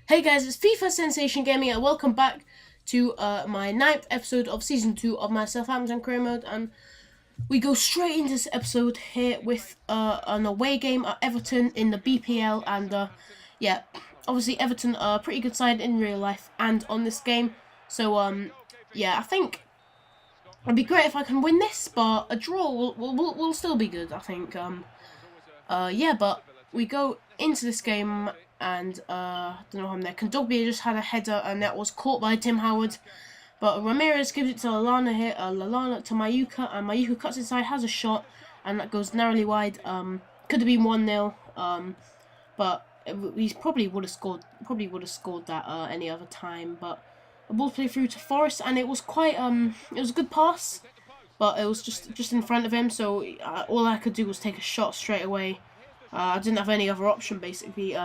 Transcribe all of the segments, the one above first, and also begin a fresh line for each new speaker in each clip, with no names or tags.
Hey guys, it's FIFA Sensation Gaming and welcome back to my ninth episode of Season 2 of my Southampton career mode, and we go straight into this episode here with an away game at Everton in the BPL, and yeah, obviously Everton are a pretty good side in real life and on this game, so yeah, I think it'd be great if I can win this, but a draw will still be good, I think. Yeah, but we go into this game and I don't know how I'm there. Kondogbia just had a header and that was caught by Tim Howard. But Ramirez gives it to Lallana here, Lallana to Mayuka, and Mayuka cuts inside, has a shot, and that goes narrowly wide. Could have been 1-0, but he probably would have scored that any other time. But the ball played through to Forrest, and it was quite it was a good pass, but it was just in front of him, so all I could do was take a shot straight away. I didn't have any other option basically.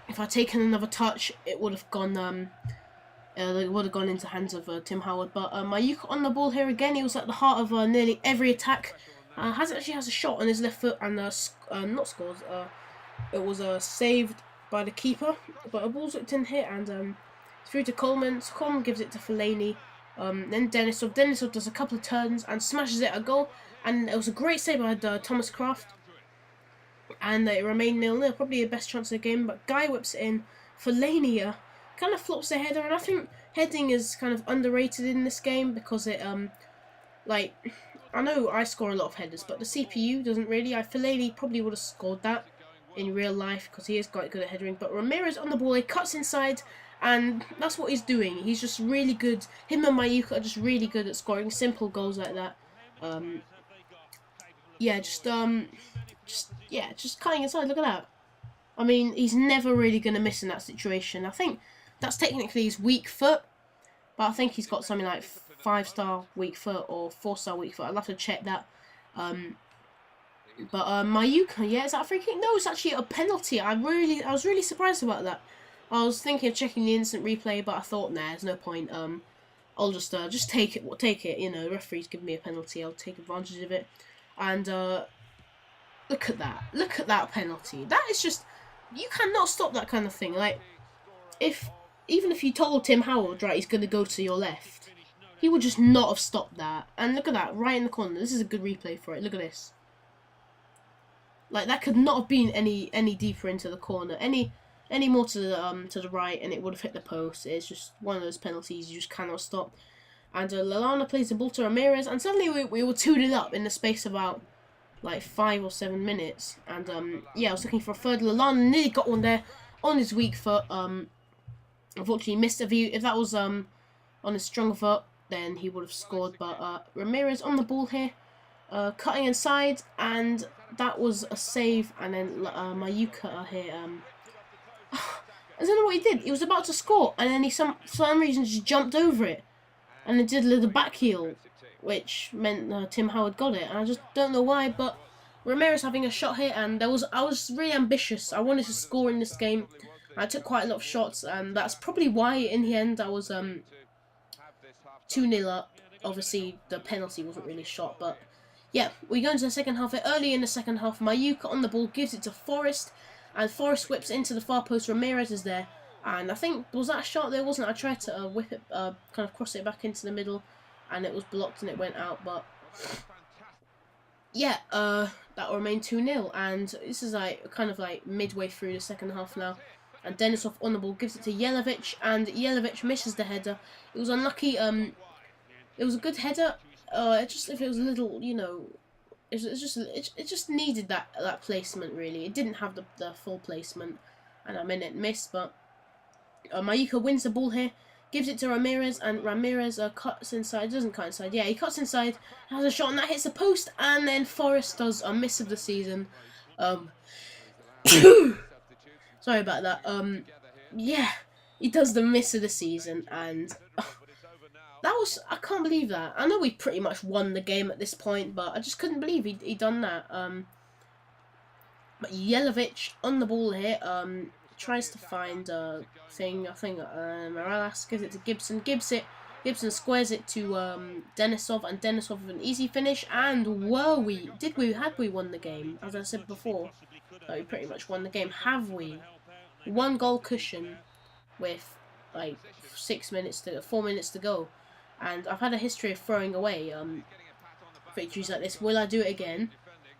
If I'd taken another touch, it would have gone into the hands of Tim Howard. But Mayuka on the ball here again. He was at the heart of nearly every attack. Has a shot on his left foot and not scored. It was saved by the keeper, but a ball's whipped in here and through to Coleman. So Coleman gives it to Fellaini. Then Denisov. Denisov does a couple of turns and smashes it a goal. And it was a great save by Thomas Kraft. And it remained 0-0. Probably the best chance of the game. But Guy whips it in. Fellaini kind of flops the header. And I think heading is kind of underrated in this game because it, like, I know I score a lot of headers, but the CPU doesn't really. Fellaini probably would have scored that in real life because he is quite good at headering. But Ramirez on the ball, he cuts inside. And that's what he's doing. He's just really good. Him and Mayuka are just really good at scoring simple goals like that. Yeah, just cutting inside. Look at that. I mean, he's never really going to miss in that situation. I think that's technically his weak foot, but I think he's got something like 5-star weak foot or 4-star weak foot. I'll have to check that. But Mayuka, yeah, is that a free kick? No, it's actually a penalty. I was really surprised about that. I was thinking of checking the instant replay, but I thought, nah, there's no point. I'll just take it. Take it. You know, the referee's giving me a penalty. I'll take advantage of it. And look at that. Look at that penalty. That is just, you cannot stop that kind of thing. Like, even if you told Tim Howard, right, he's going to go to your left, he would just not have stopped that. And look at that, right in the corner. This is a good replay for it. Look at this. Like, that could not have been any deeper into the corner. Any more to the right, and it would have hit the post. It's just one of those penalties you just cannot stop. And Lallana plays the ball to Ramirez, and suddenly we were 2-0 up in the space of about like 5 or 7 minutes. And yeah, I was looking for a third. Lallana nearly got one there on his weak foot. Unfortunately missed a view. If that was on his strong foot, then he would have scored. But Ramirez on the ball here, cutting inside, and that was a save. And then Mayuka here. I don't know what he did. He was about to score, and then for some reason just jumped over it, and it did a little back heel, which meant Tim Howard got it. And I just don't know why. But Ramirez having a shot here, and I was really ambitious. I wanted to score in this game. I took quite a lot of shots, and that's probably why in the end I was 2-0 up. Obviously, the penalty wasn't really shot, but yeah, we go into the second half. Early in the second half, Mayuka on the ball gives it to Forrest. And Forrest whips into the far post. Ramirez is there. And I think, was that a shot there? Wasn't it? I tried to whip it, kind of cross it back into the middle. And it was blocked and it went out. But yeah, that will remain 2-0. And this is like kind of like midway through the second half now. And Denisov on the ball gives it to Jelavic. And Jelavic misses the header. It was unlucky. It was a good header. If it was a little, you know, it just needed that placement really. It didn't have the full placement, and I mean it missed. But Mayuka wins the ball here, gives it to Ramirez, and Ramirez cuts inside. Doesn't cut inside. Yeah, he cuts inside, has a shot, and that hits the post. And then Forrest does a miss of the season. Sorry about that. Yeah, he does the miss of the season, and. I can't believe that. I know we pretty much won the game at this point, but I just couldn't believe he'd done that. But Jelavic on the ball here, tries to find a thing. I think Morales gives it to Gibson. Gibson squares it to Denisov, and Denisov with an easy finish. And had we won the game? As I said before, we pretty much won the game. Have we? 1 goal cushion. with like 4 minutes to go, and I've had a history of throwing away victories like this. Will I do it again?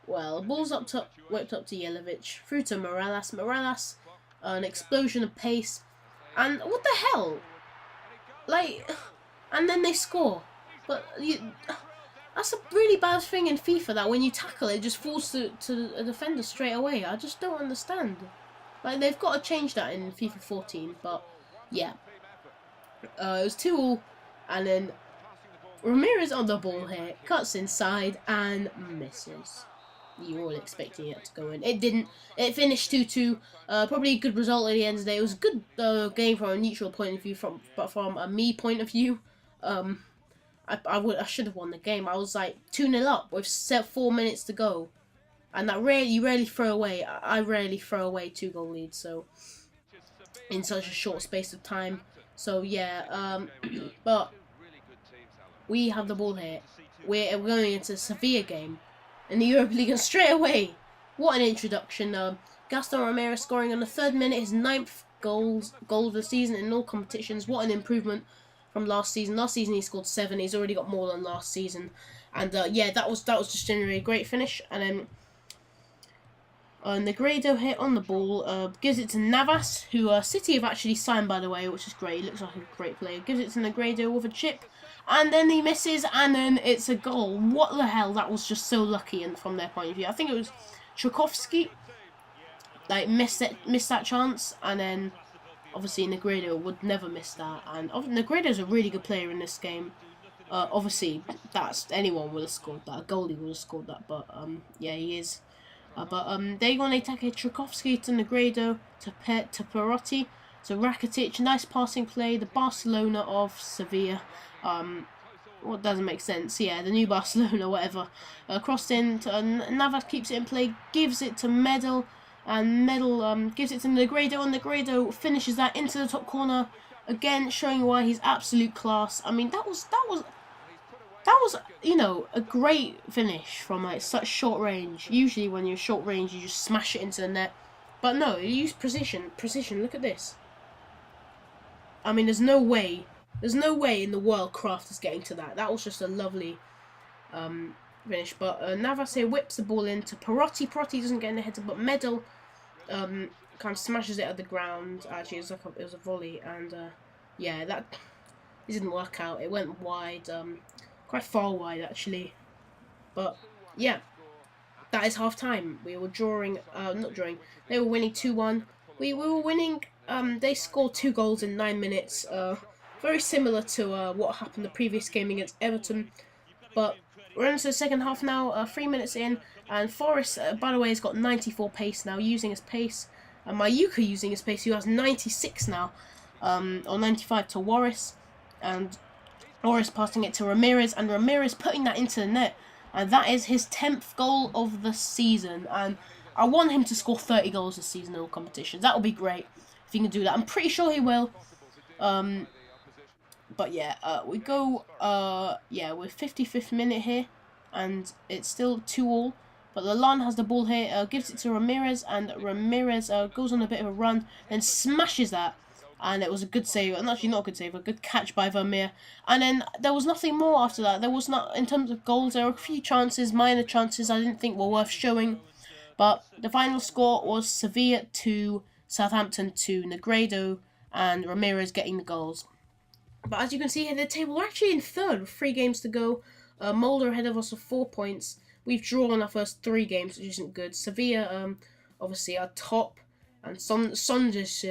Well, ball's whipped up to Yelovich, through to Morales. Morales, an explosion of pace, and what the hell? Like, and then they score. But that's a really bad thing in FIFA, that when you tackle it just falls to a defender straight away. I just don't understand. Like, they've got to change that in FIFA 14, but yeah. It was 2-2, and then Ramirez on the ball here, cuts inside and misses. You were all expecting it to go in. It didn't. It finished 2-2. Probably a good result at the end of the day. It was a good game from a neutral point of view, but from a me point of view, I should have won the game. I was like 2-0 up with 4 minutes to go, and you rarely throw away. I rarely throw away 2-goal leads, so in such a short space of time. So yeah, but we have the ball here. We're going into a Sevilla game in the Europa League, and straight away, what an introduction. Gaston Ramirez scoring on the 3rd minute, his 9th goal of the season in all competitions. What an improvement from last season. Last season he scored 7. He's already got more than last season. And yeah, that was just generally a great finish. And then Negredo here on the ball, gives it to Navas, who City have actually signed, by the way, which is great. He looks like a great player. Gives it to Negredo with a chip, and then he misses, and then it's a goal. What the hell? That was just so lucky, and from their point of view, I think it was Tchaikovsky like missed that chance, and then obviously Negredo would never miss that. And Negredo's a really good player in this game. Obviously, anyone would have scored that. A goalie would have scored that, but yeah, he is. They want to attack Tchaikovsky to Negredo to Perotti to Rakitic. Nice passing play. The Barcelona of Sevilla. What doesn't make sense? Yeah, the new Barcelona, whatever. Crossed in to Navas, keeps it in play, gives it to Medel, and Medel gives it to Negredo, and Negredo finishes that into the top corner again, showing why he's absolute class. I mean, that was you know, a great finish from like such short range. Usually when you're short range you just smash it into the net, but no, you use precision. Look at this. I mean, there's no way in the world Kraft is getting to that. That was just a lovely finish. But Navas here whips the ball into Perotti. Perotti doesn't get in the header, but Medel kind of smashes it at the ground. Actually, it was a volley, and yeah, that it didn't work out. It went wide. Quite far wide, actually. But yeah, that is half time. We were not drawing. They were winning 2-1. We were winning. They scored 2 goals in 9 minutes. Very similar to what happened the previous game against Everton. But we're into the second half now. 3 minutes in, and Forrest, by the way, has got 94 pace now, using his pace. And Mayuka using his pace, who has 96 now, or 95 to Warris, and Morris passing it to Ramirez, and Ramirez putting that into the net, and that is his 10th goal of the season. And I want him to score 30 goals this season in all competitions. That would be great if he can do that. I'm pretty sure he will. But yeah, we go yeah, we're 55th minute here, and it's still 2-2. But Lalane has the ball here, gives it to Ramirez, and Ramirez goes on a bit of a run, then smashes that. And it was a good save, and actually not a good save, a good catch by Vermeer. And then there was nothing more after that. There was not, in terms of goals, there were a few chances, minor chances I didn't think were worth showing. But the final score was Sevilla 2, Southampton 2, Negredo and Ramirez getting the goals. But as you can see here, the table, we're actually in 3rd with 3 games to go. Mulder ahead of us with 4 points. We've drawn our first 3 games, which isn't good. Sevilla, obviously, are top. And some just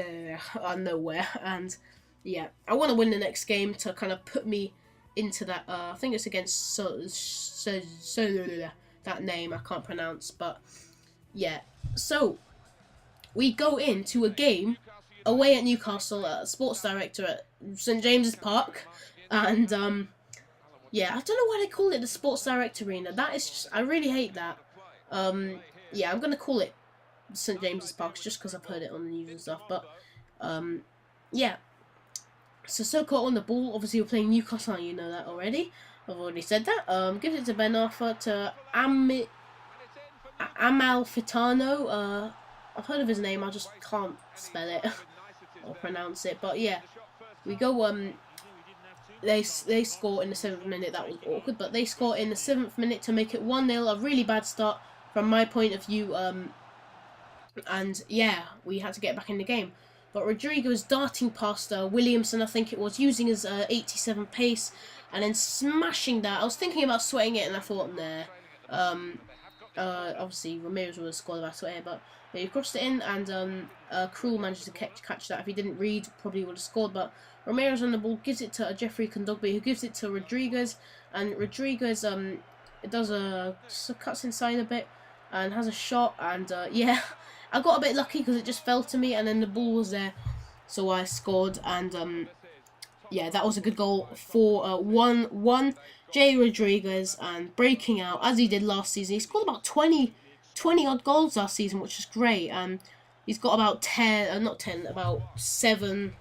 are nowhere. And yeah, I want to win the next game to kind of put me into that. I think it's against that name I can't pronounce. But yeah, so we go into a game away at Newcastle, sports director at St James's Park, and yeah, I don't know why they call it the Sports Direct Arena. That is just, I really hate that. Yeah, I'm gonna call it St James's Park just because I've heard it on the news and stuff. But yeah, Sissoko on the ball. Obviously, we're playing Newcastle. You know that already. I've already said that. Gives it to Ben Arthur to Amalfitano. I've heard of his name. I just can't spell it. I'll pronounce it. But yeah, we go. They score in the 7th minute. That was awkward, but they score in the 7th minute to make it 1-0. A really bad start from my point of view. And yeah, we had to get back in the game. But Rodrigo was darting past Williamson, I think it was, using his 87 pace, and then smashing that. I was thinking about sweating it, and I thought, nah. Obviously, Ramirez would have scored about sweat here, but he crossed it in, and Krul managed to catch that. If he didn't read, probably would have scored. But Ramirez on the ball gives it to Jeffrey Kondogbia, who gives it to Rodriguez, and Rodriguez it does cuts inside a bit and has a shot, and yeah. I got a bit lucky because it just fell to me and then the ball was there, so I scored, and yeah, that was a good goal for 1-1. Jay Rodriguez, and breaking out as he did last season. He scored about 20 odd goals last season, which is great. He's got about 10, not 10, about 7,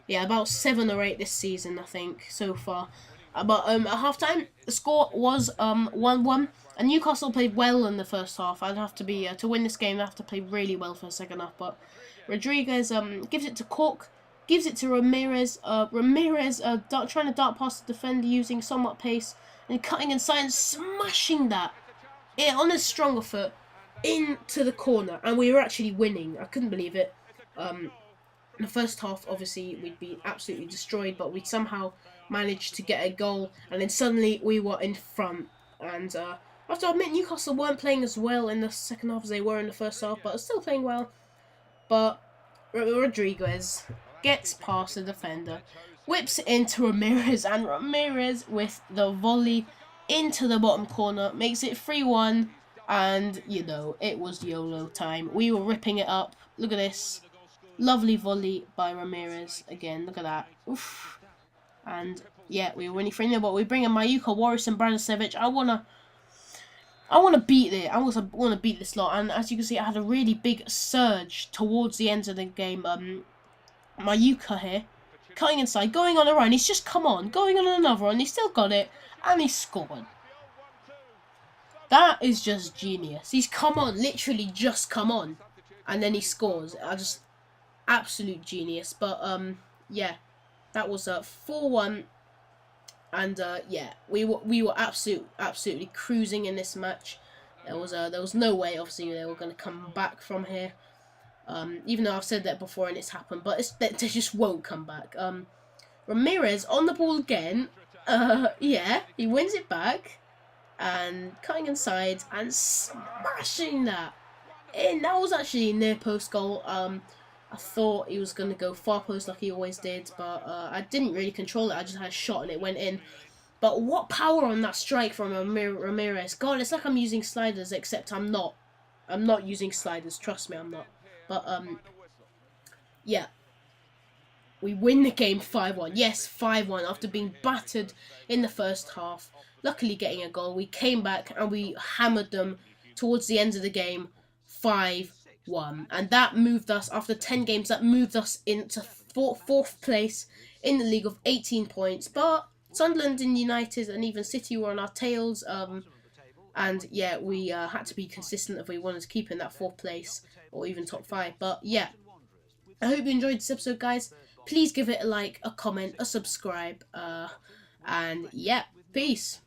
yeah, about 7 or 8 this season, I think, so far. But at half-time, the score was 1-1. And Newcastle played well in the first half. I'd have to be to win this game. I'd have to play really well for the second half. But Rodriguez gives it to Cork, gives it to Ramirez. Ramirez trying to dart past the defender using somewhat pace and cutting inside and smashing that on his stronger foot into the corner. And we were actually winning. I couldn't believe it. In the first half, obviously, we'd be absolutely destroyed, but we'd somehow managed to get a goal, and then suddenly we were in front. And I have to admit, Newcastle weren't playing as well in the second half as they were in the first half, but still playing well. But Rodriguez gets past the defender, whips it into Ramirez, and Ramirez with the volley into the bottom corner makes it 3-1. And, you know, it was YOLO time. We were ripping it up. Look at this. Lovely volley by Ramirez. Again, look at that. Oof. And, yeah, we were winning 3-0, but we bring in Mayuka, Warris, and Branicevic. I want to beat it. I want to beat this lot. And as you can see, I had a really big surge towards the end of the game. Mayuka here, cutting inside, going on a run. He's just come on, going on another run. He still got it, and he scored. That is just genius. He's come on, literally just come on, and then he scores. Absolute genius. But yeah, that was 4-1. And yeah, we were absolutely cruising in this match. There was no way, obviously, they were going to come back from here. Even though I've said that before and it's happened, but they just won't come back. Ramirez on the ball again. Yeah, he wins it back and cutting inside and smashing that in. That was actually a near post goal. I thought he was going to go far post like he always did, but I didn't really control it. I just had a shot and it went in. But what power on that strike from Ramirez. God, it's like I'm using sliders, except I'm not. I'm not using sliders. Trust me, I'm not. But, yeah. We win the game 5-1. Yes, 5-1 after being battered in the first half. Luckily getting a goal. We came back and we hammered them towards the end of the game 5-1. And that moved us, after 10 games, that moved us into fourth place in the league of 18 points. But Sunderland and United and even City were on our tails. And yeah, we had to be consistent if we wanted to keep in that 4th place or even top 5. But yeah, I hope you enjoyed this episode, guys. Please give it a like, a comment, a subscribe. And yeah, peace.